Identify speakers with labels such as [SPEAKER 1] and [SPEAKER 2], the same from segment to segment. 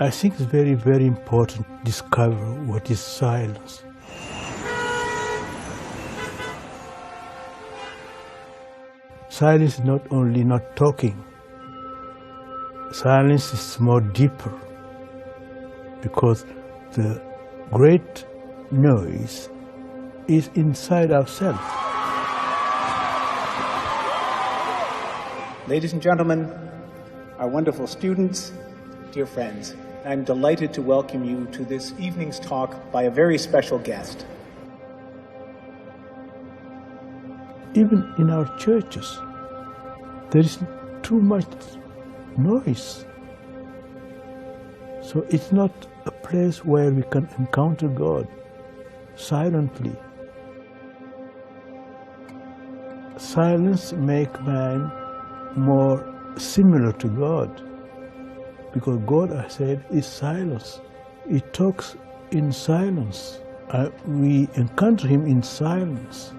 [SPEAKER 1] I think it's very, very important to discover what is silence. Silence is not only not talking. Silence is more deeper, because the great noise is inside ourselves.
[SPEAKER 2] Ladies and gentlemen, our wonderful students, dear friends, I'm delighted to welcome you to this evening's talk by a very special guest.
[SPEAKER 1] Even in our churches, there is too much noise. So it's not a place where we can encounter God silently. Silence makes man more similar to God, because God, I said, is silence. He talks in silence. We encounter Him in silence.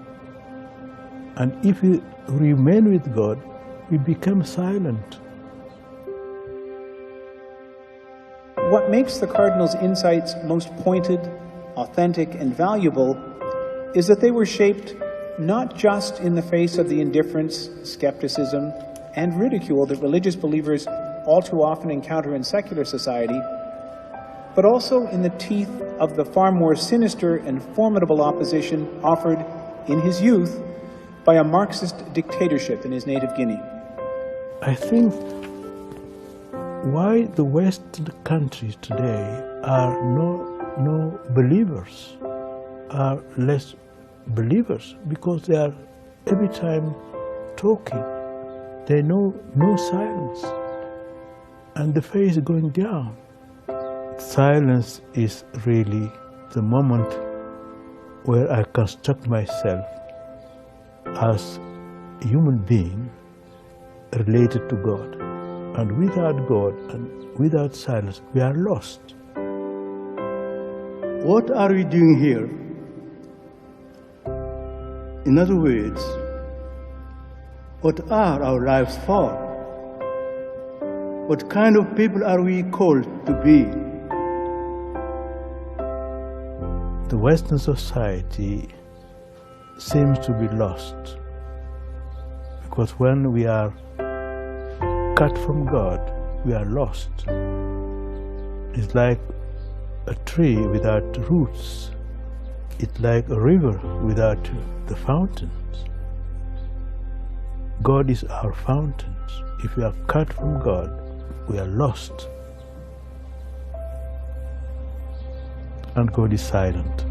[SPEAKER 1] And if we remain with God, we become silent.
[SPEAKER 2] What makes the Cardinal's insights most pointed, authentic, and valuable is that they were shaped not just in the face of the indifference, skepticism, and ridicule that religious believers all too often encounter in secular society, but also in the teeth of the far more sinister and formidable opposition offered in his youth by a Marxist dictatorship in his native Guinea.
[SPEAKER 1] I think why the Western countries today are no believers, are less believers, because they are every time talking. They know no silence, and the face is going down. Silence is really the moment where I construct myself as a human being related to God. And without God and without silence, we are lost.
[SPEAKER 3] What are we doing here? In other words, what are our lives for? What kind of people are we called to be?
[SPEAKER 1] The Western society seems to be lost, because when we are cut from God, we are lost. It's like a tree without roots. It's like a river without the fountains. God is our fountains. If we are cut from God, we are lost. And God is silent.